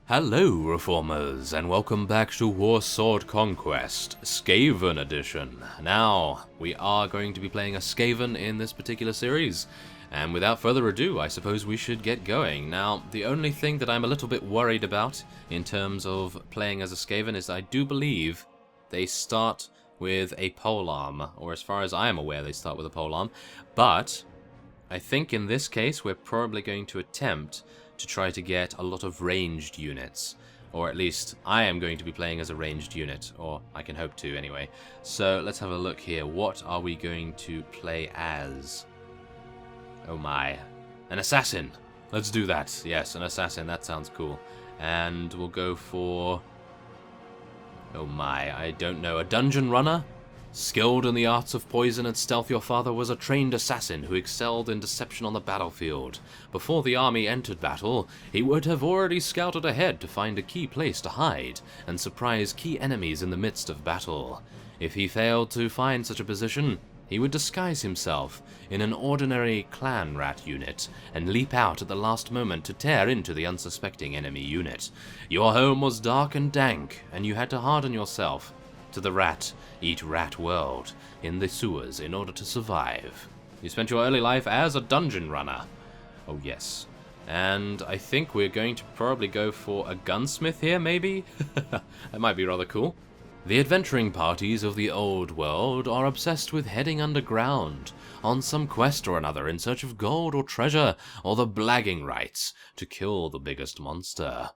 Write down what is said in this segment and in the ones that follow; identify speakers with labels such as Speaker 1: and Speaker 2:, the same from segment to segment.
Speaker 1: Hello, Reformers, and welcome back to Warsword Conquest, Skaven Edition. Now, we are going to be playing a Skaven in this particular series, and without further ado, I suppose we should get going. Now, the only thing that I'm a little bit worried about in terms of playing as a Skaven is I do believe they start with a polearm, or as far as I am aware, they start with a polearm, but I think in this case we're probably going to attempt to try to get a lot of ranged units. Or at least I am going to be playing as a ranged unit, or I can hope to anyway. So let's have a look here. What are we going to play as? Oh my. An assassin! Let's do that. Yes, an assassin. That sounds cool. And we'll go for... oh my, I don't know. A dungeon runner? Skilled in the arts of poison and stealth, your father was a trained assassin who excelled in deception on the battlefield. Before the army entered battle, he would have already scouted ahead to find a key place to hide and surprise key enemies in the midst of battle. If he failed to find such a position, he would disguise himself in an ordinary clan rat unit and leap out at the last moment to tear into the unsuspecting enemy unit. Your home was dark and dank, and you had to harden yourself to the rat-eat-rat world in the sewers in order to survive. You spent your early life as a dungeon runner. Oh yes. And I think we're going to probably go for a gunsmith here, maybe? That might be rather cool. The adventuring parties of the old world are obsessed with heading underground on some quest or another in search of gold or treasure or the blagging rights to kill the biggest monster.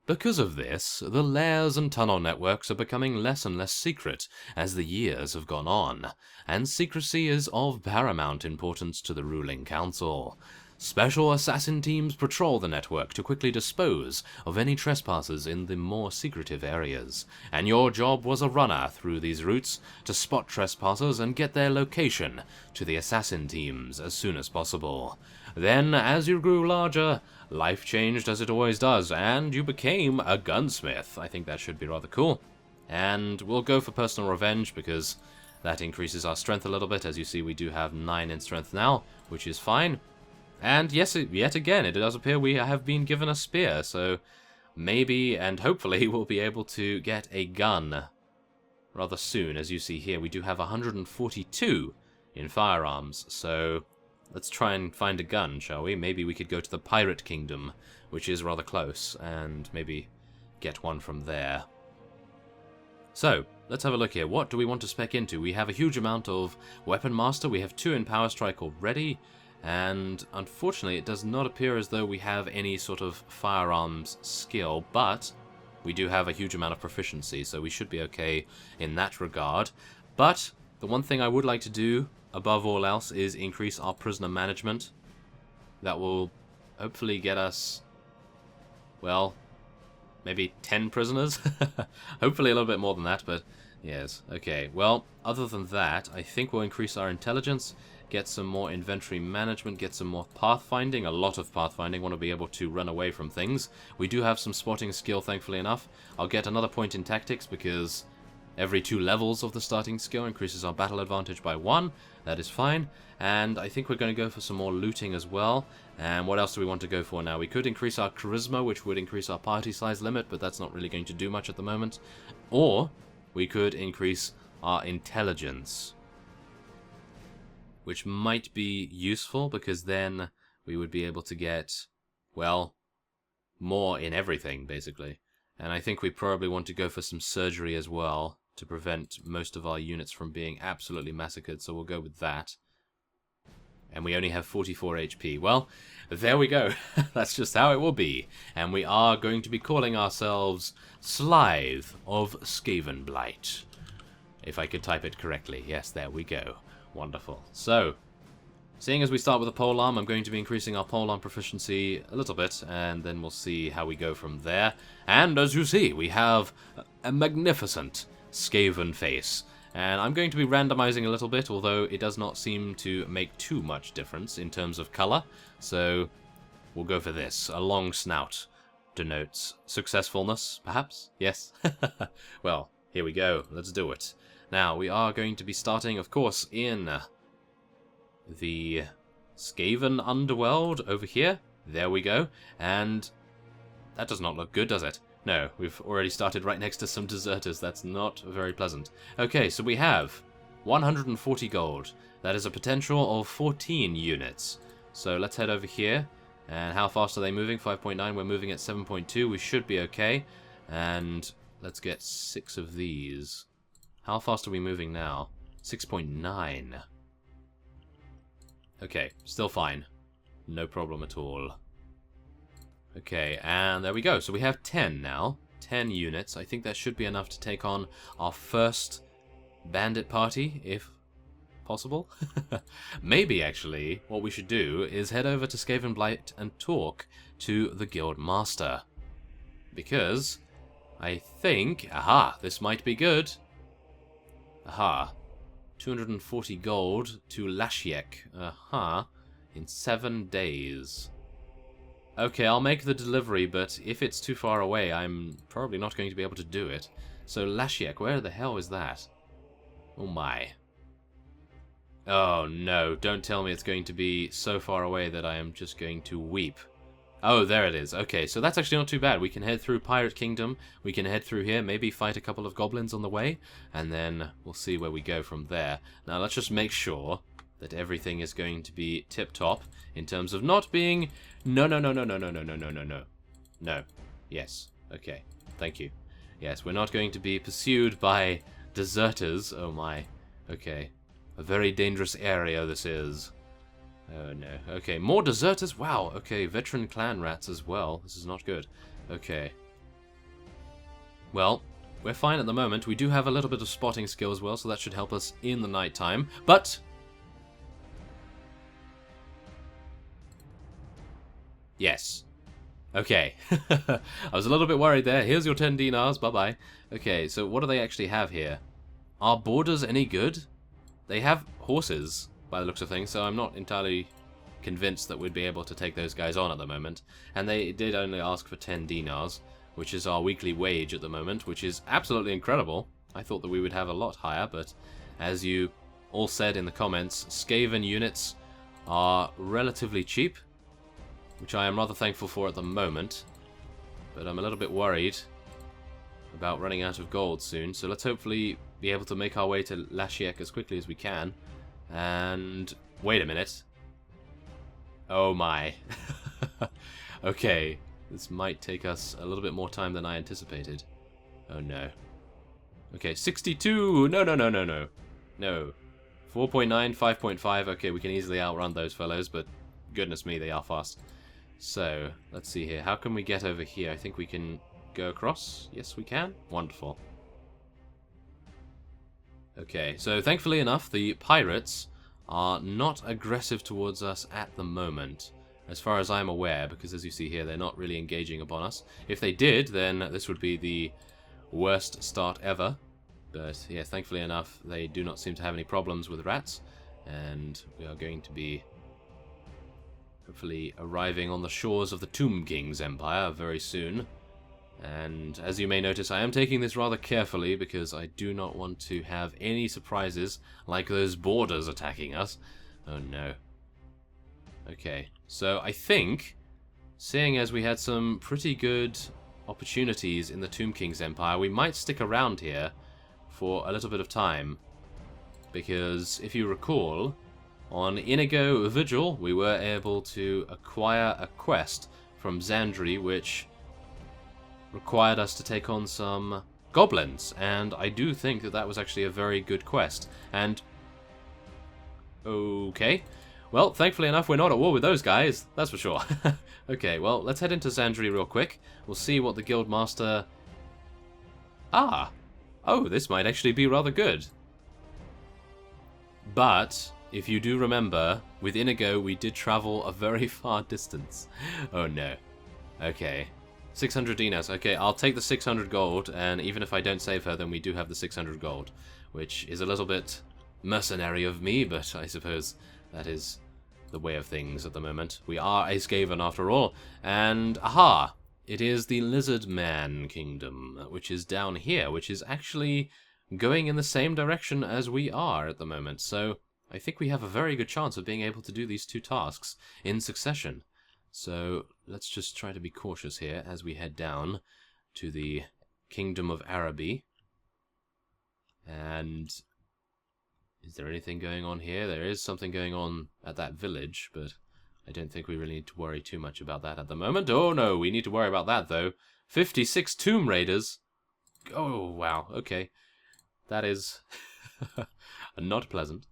Speaker 1: Because of this, the lairs and tunnel networks are becoming less and less secret as the years have gone on, and secrecy is of paramount importance to the ruling council. Special assassin teams patrol the network to quickly dispose of any trespassers in the more secretive areas, and your job was a runner through these routes to spot trespassers and get their location to the assassin teams as soon as possible. Then, as you grew larger, life changed as it always does, and you became a gunsmith. I think that should be rather cool. And we'll go for personal revenge because that increases our strength a little bit. As you see, we do have 9 in strength now, which is fine. And yes, yet again, it does appear we have been given a spear, so maybe and hopefully we'll be able to get a gun rather soon. As you see here, we do have 142 in firearms, so let's try and find a gun, shall we? Maybe we could go to the Pirate Kingdom, which is rather close, and maybe get one from there. So, let's have a look here. What do we want to spec into? We have a huge amount of Weapon Master. We have 2 in Power Strike already, and unfortunately it does not appear as though we have any sort of firearms skill, but we do have a huge amount of proficiency, so we should be okay in that regard. But the one thing I would like to do above all else is increase our prisoner management. That will hopefully get us, well, maybe 10 prisoners? Hopefully a little bit more than that, but yes. Okay, well, other than that, I think we'll increase our intelligence, get some more inventory management, get some more pathfinding, a lot of pathfinding. Want to be able to run away from things. We do have some spotting skill, thankfully enough. I'll get another point in tactics because every 2 levels of the starting skill increases our battle advantage by 1. That is fine. And I think we're going to go for some more looting as well. And what else do we want to go for now? We could increase our charisma, which would increase our party size limit, but that's not really going to do much at the moment. Or we could increase our intelligence, which might be useful because then we would be able to get, well, more in everything, basically. And I think we probably want to go for some surgery as well to prevent most of our units from being absolutely massacred, so we'll go with that. And we only have 44 HP. Well, there we go. That's just how it will be. And we are going to be calling ourselves Slithe of Skaven Blight. If I could type it correctly. Yes, there we go. Wonderful. So, seeing as we start with a polearm, I'm going to be increasing our polearm proficiency a little bit, and then we'll see how we go from there. And as you see, we have a magnificent Skaven face. And I'm going to be randomizing a little bit, although it does not seem to make too much difference in terms of color. So, we'll go for this. A long snout denotes successfulness, perhaps? Yes? Well, here we go. Let's do it. Now, we are going to be starting, of course, in the Skaven underworld over here. There we go. And That does not look good, does it? No, we've already started right next to some deserters. That's not very pleasant. Okay, so we have 140 gold. That is a potential of 14 units. So let's head over here. And how fast are they moving? 5.9. We're moving at 7.2. We should be okay. And let's get 6 of these. How fast are we moving now? 6.9. Okay, still fine. No problem at all. Okay, and there we go. So we have 10 now. 10 units. I think that should be enough to take on our first bandit party, if possible. Maybe, actually, what we should do is head over to Skaven Blight and talk to the guild master. Because I think... Aha! This might be good. Aha. 240 gold to Lashiek. Aha. In 7 days. Okay, I'll make the delivery, but if it's too far away, I'm probably not going to be able to do it. So Lashiek, where the hell is that? Oh my. Oh no, don't tell me it's going to be so far away that I am just going to weep. Oh, there it is. Okay, so that's actually not too bad. We can head through Pirate Kingdom, we can head through here, maybe fight a couple of goblins on the way, and then we'll see where we go from there. Now let's just make sure that everything is going to be tip-top in terms of not being... No. No. Yes. Okay. Thank you. Yes, we're not going to be pursued by deserters. Oh my. Okay. A very dangerous area this is. Oh no. Okay, more deserters? Wow. Okay, veteran clan rats as well. This is not good. Okay. Well, we're fine at the moment. We do have a little bit of spotting skill as well, so that should help us in the night time. But... yes. Okay. I was a little bit worried there. Here's your 10 dinars. Bye-bye. Okay, so what do they actually have here? Are borders any good? They have horses, by the looks of things, so I'm not entirely convinced that we'd be able to take those guys on at the moment. And they did only ask for 10 dinars, which is our weekly wage at the moment, which is absolutely incredible. I thought that we would have a lot higher, but as you all said in the comments, Skaven units are relatively cheap, which I am rather thankful for at the moment, but I'm a little bit worried about running out of gold soon, so let's hopefully be able to make our way to Lashiek as quickly as we can. And wait a minute. Oh my. Okay, this might take us a little bit more time than I anticipated. Oh no. Okay, 62! No. No. 4.9, 5.5, okay, we can easily outrun those fellows, but goodness me, they are fast. So, let's see here. How can we get over here? I think we can go across. Yes, we can. Wonderful. Okay, so thankfully enough, the pirates are not aggressive towards us at the moment, as far as I'm aware, because as you see here, they're not really engaging upon us. If they did, then this would be the worst start ever. But yeah, thankfully enough, they do not seem to have any problems with rats, and we are going to be hopefully arriving on the shores of the Tomb King's Empire very soon. And as you may notice, I am taking this rather carefully because I do not want to have any surprises like those boarders attacking us. Oh no. Okay, so I think, seeing as we had some pretty good opportunities in the Tomb King's Empire, we might stick around here for a little bit of time. Because if you recall, on Inigo Vigil, we were able to acquire a quest from Xandri, which required us to take on some goblins, and I do think that that was actually a very good quest. And okay, well, thankfully enough, we're not at war with those guys, that's for sure. Okay, well, let's head into Xandri real quick. We'll see what the guild master... Ah! Oh, this might actually be rather good. But if you do remember, with Inigo, we did travel a very far distance. Oh no. Okay. 600 dinars. Okay, I'll take the 600 gold, and even if I don't save her, then we do have the 600 gold, which is a little bit mercenary of me, but I suppose that is the way of things at the moment. We are a Skaven after all, and aha! It is the Lizardman kingdom, which is down here, which is actually going in the same direction as we are at the moment, so I think we have a very good chance of being able to do these two tasks in succession. So let's just try to be cautious here as we head down to the Kingdom of Araby. And is there anything going on here? There is something going on at that village, but I don't think we really need to worry too much about that at the moment. Oh no, we need to worry about that though. 56 Tomb Raiders. Oh wow, okay. That is not pleasant.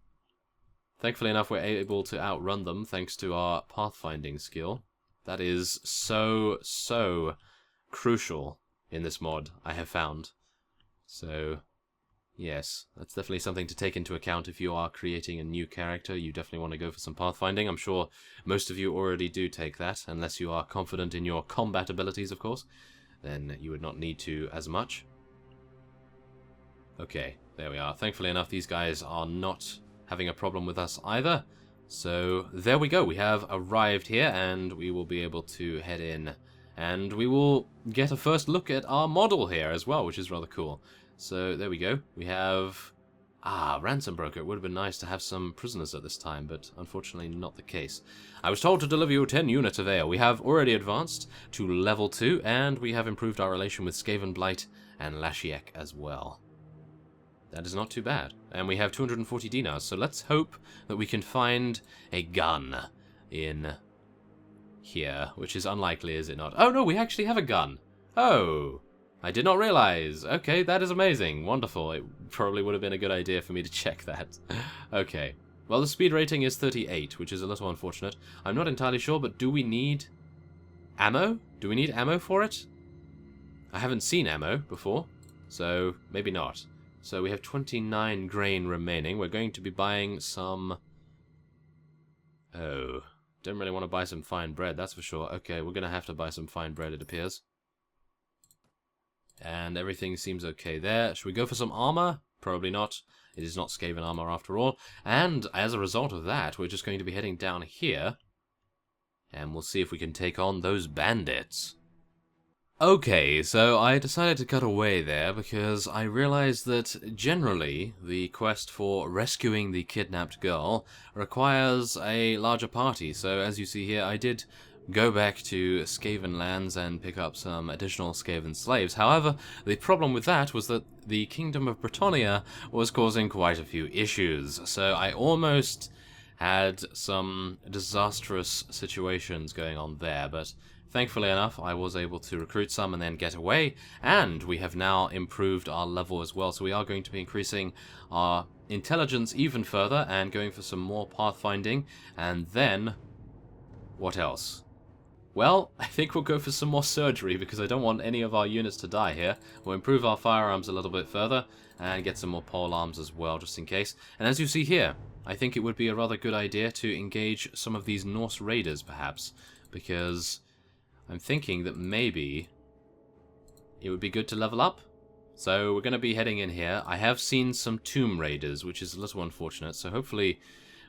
Speaker 1: Thankfully enough, we're able to outrun them thanks to our pathfinding skill. That is so crucial in this mod, I have found. So, yes, that's definitely something to take into account if you are creating a new character. You definitely want to go for some pathfinding. I'm sure most of you already do take that, unless you are confident in your combat abilities, of course. Then you would not need to as much. Okay, there we are. Thankfully enough, these guys are not having a problem with us either. So there we go. We have arrived here, and we will be able to head in. And we will get a first look at our model here as well, which is rather cool. So there we go. We have... ransom broker. It would have been nice to have some prisoners at this time, but unfortunately not the case. I was told to deliver you 10 units of ale. We have already advanced to level 2, and we have improved our relation with Skaven Blight and Lashiek as well. That is not too bad. And we have 240 dinars, so let's hope that we can find a gun in here, which is unlikely, is it not? Oh no, we actually have a gun! Oh! I did not realize. Okay, that is amazing. Wonderful. It probably would have been a good idea for me to check that. Okay. Well, the speed rating is 38, which is a little unfortunate. I'm not entirely sure, but do we need ammo? Do we need ammo for it? I haven't seen ammo before, so maybe not. So we have 29 grain remaining. We're going to be buying some... Oh, don't really want to buy some fine bread, that's for sure. Okay, we're going to have to buy some fine bread, it appears. And everything seems okay there. Should we go for some armor? Probably not. It is not Skaven armor after all. And as a result of that, we're just going to be heading down here. And we'll see if we can take on those bandits. Okay, so I decided to cut away there because I realized that generally the quest for rescuing the kidnapped girl requires a larger party. So as you see here, I did go back to Skaven lands and pick up some additional Skaven slaves. However, the problem with that was that the Kingdom of Bretonnia was causing quite a few issues. So I almost had some disastrous situations going on there, but thankfully enough, I was able to recruit some and then get away, and we have now improved our level as well, so we are going to be increasing our intelligence even further and going for some more pathfinding, and then... what else? Well, I think we'll go for some more surgery because I don't want any of our units to die here. We'll improve our firearms a little bit further and get some more pole arms as well, just in case. And as you see here, I think it would be a rather good idea to engage some of these Norse raiders, perhaps, because I'm thinking that maybe it would be good to level up. So we're going to be heading in here. I have seen some tomb raiders, which is a little unfortunate, so hopefully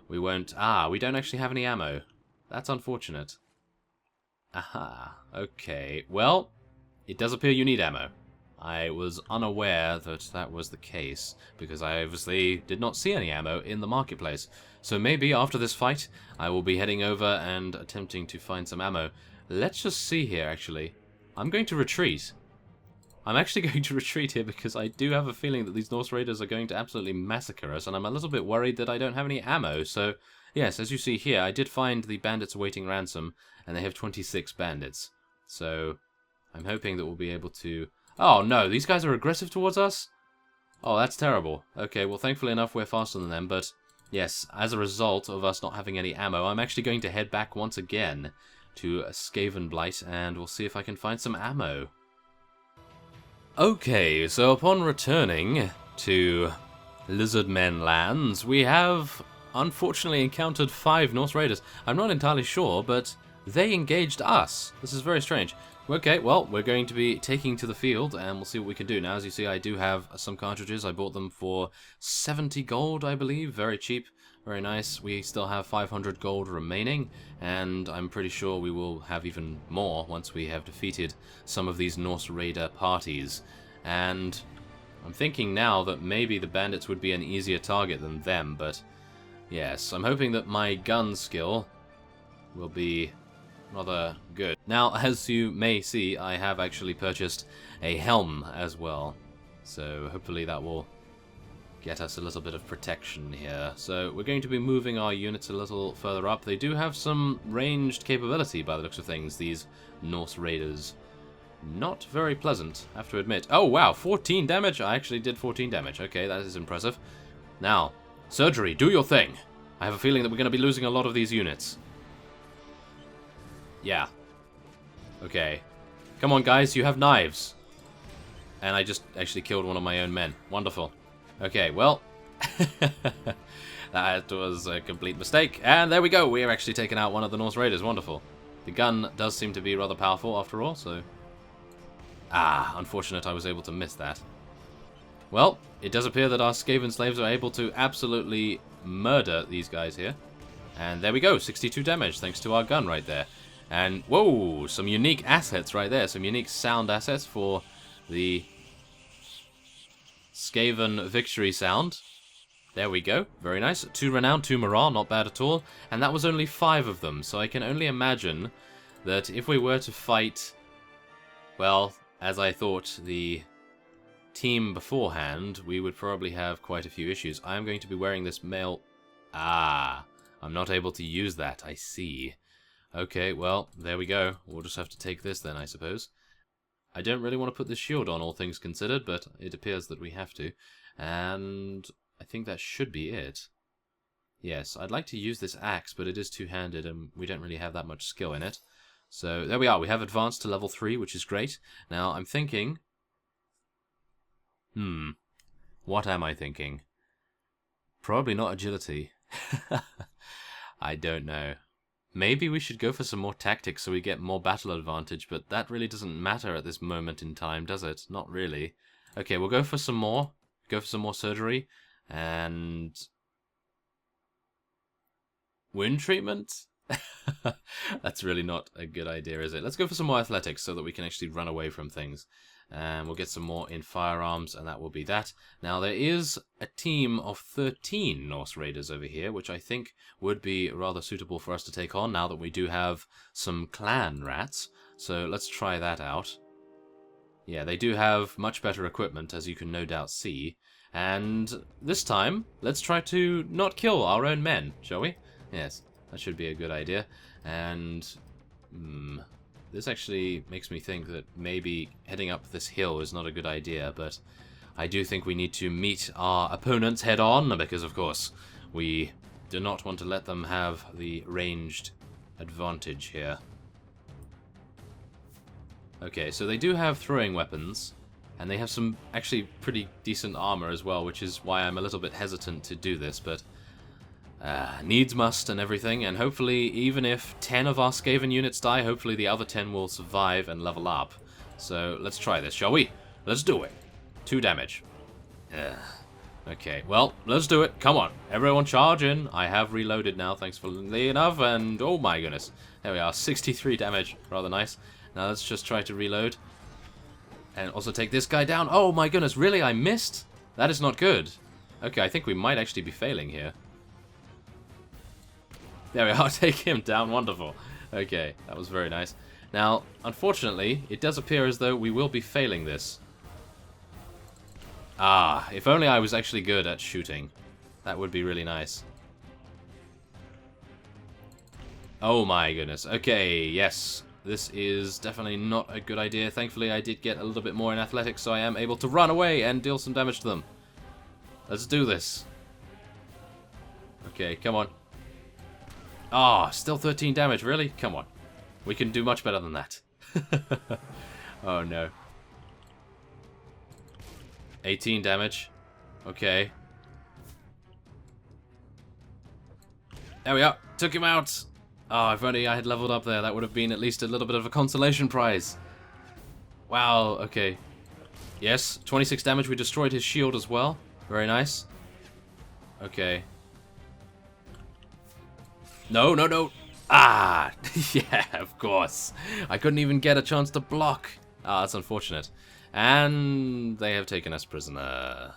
Speaker 1: we won't... we don't actually have any ammo. That's unfortunate. Aha, okay. Well, it does appear you need ammo. I was unaware that that was the case, because I obviously did not see any ammo in the marketplace. So maybe after this fight, I will be heading over and attempting to find some ammo. Let's just see here, actually. I'm going to retreat. I'm actually going to retreat here because I do have a feeling that these Norse raiders are going to absolutely massacre us, and I'm a little bit worried that I don't have any ammo, so... Yes, as you see here, I did find the bandits awaiting ransom, and they have 26 bandits. So, I'm hoping that we'll be able to... Oh, no, these guys are aggressive towards us? Oh, that's terrible. Okay, well, thankfully enough, we're faster than them, but... Yes, as a result of us not having any ammo, I'm actually going to head back once again to Skaven Blight, and we'll see if I can find some ammo. Okay, so upon returning to Lizardmen lands, we have... unfortunately encountered 5 Norse raiders. I'm not entirely sure, but they engaged us. This is very strange. Okay, well, we're going to be taking to the field, and we'll see what we can do. Now, as you see, I do have some cartridges. I bought them for 70 gold, I believe. Very cheap. Very nice. We still have 500 gold remaining, and I'm pretty sure we will have even more once we have defeated some of these Norse raider parties. And I'm thinking now that maybe the bandits would be an easier target than them, but... yes, I'm hoping that my gun skill will be rather good. Now, as you may see, I have actually purchased a helm as well. So hopefully that will get us a little bit of protection here. So we're going to be moving our units a little further up. They do have some ranged capability by the looks of things, these Norse raiders. Not very pleasant, I have to admit. Oh wow, 14 damage? I actually did 14 damage. Okay, that is impressive. Now, surgery, do your thing. I have a feeling that we're going to be losing a lot of these units. Yeah. Okay. Come on, guys, you have knives. And I just actually killed one of my own men. Wonderful. Okay, well, that was a complete mistake. And there we go. We are actually taking out one of the Norse raiders. Wonderful. The gun does seem to be rather powerful after all, so... Ah, unfortunate I was able to miss that. Well, it does appear that our Skaven slaves are able to absolutely murder these guys here. And there we go, 62 damage thanks to our gun right there. And, whoa, some unique assets right there. Some unique sound assets for the Skaven victory sound. There we go. Very nice. 2 renown, 2 morale. Not bad at all. And that was only 5 of them. So I can only imagine that if we were to fight, well, as I thought, the team beforehand, we would probably have quite a few issues. I am going to be wearing this mail... Ah, I'm not able to use that. I see. Okay, well, there we go. We'll just have to take this then, I suppose. I don't really want to put this shield on, all things considered, but it appears that we have to. And I think that should be it. Yes, I'd like to use this axe, but it is two-handed, and we don't really have that much skill in it. So there we are. We have advanced to level 3, which is great. Now, I'm thinking... What am I thinking? Probably not agility. I don't know. Maybe we should go for some more tactics so we get more battle advantage, but that really doesn't matter at this moment in time, does it? Not really. Okay, we'll go for some more. Go for some more surgery. And... wound treatment? That's really not a good idea, is it? Let's go for some more athletics so that we can actually run away from things. And we'll get some more in firearms, and that will be that. Now, there is a team of 13 Norse raiders over here, which I think would be rather suitable for us to take on now that we do have some clan rats. So let's try that out. Yeah, they do have much better equipment, as you can no doubt see. And this time, let's try to not kill our own men, shall we? Yes, that should be a good idea. And... this actually makes me think that maybe heading up this hill is not a good idea, but I do think we need to meet our opponents head on, because of course we do not want to let them have the ranged advantage here. Okay, so they do have throwing weapons, and they have some actually pretty decent armor as well, which is why I'm a little bit hesitant to do this, but... needs must and everything, and hopefully even if 10 of our Skaven units die, hopefully the other 10 will survive and level up. So let's try this, shall we? Let's do it. 2 damage. Okay, well, let's do it. Come on, everyone charge in. I have reloaded now, thankfully enough, and oh my goodness. There we are, 63 damage. Rather nice. Now let's just try to reload. And also take this guy down. Oh my goodness, really? I missed? That is not good. Okay, I think we might actually be failing here. There we are, take him down, wonderful. Okay, that was very nice. Now, unfortunately, it does appear as though we will be failing this. Ah, if only I was actually good at shooting. That would be really nice. Oh my goodness. Okay, yes. This is definitely not a good idea. Thankfully, I did get a little bit more in athletics, so I am able to run away and deal some damage to them. Let's do this. Okay, come on. Ah, still 13 damage, really? Come on. We can do much better than that. Oh no. 18 damage. Okay. There we are. Took him out. Oh, if only I had leveled up there, that would have been at least a little bit of a consolation prize. Wow, okay. Yes, 26 damage. We destroyed his shield as well. Very nice. Okay. No, no, no. Ah, yeah, of course. I couldn't even get a chance to block. Ah, that's unfortunate. And they have taken us prisoner.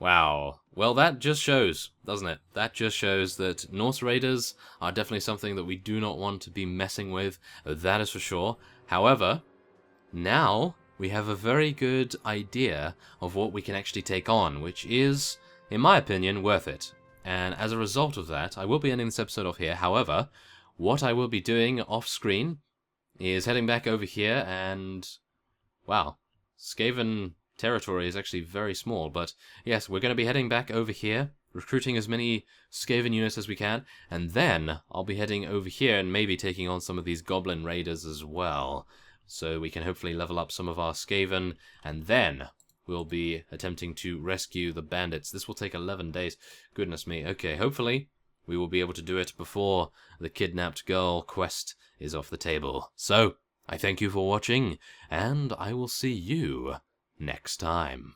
Speaker 1: Wow. Well, that just shows, doesn't it? That just shows that Norse Raiders are definitely something that we do not want to be messing with. That is for sure. However, now we have a very good idea of what we can actually take on, which is, in my opinion, worth it. And as a result of that, I will be ending this episode off here. However, what I will be doing off screen is heading back over here and, wow, Skaven territory is actually very small, but yes, we're going to be heading back over here, recruiting as many Skaven units as we can, and then I'll be heading over here and maybe taking on some of these Goblin Raiders as well, so we can hopefully level up some of our Skaven, and then we'll be attempting to rescue the bandits. This will take 11 days. Goodness me. Okay, hopefully we will be able to do it before the kidnapped girl quest is off the table. So, I thank you for watching, and I will see you next time.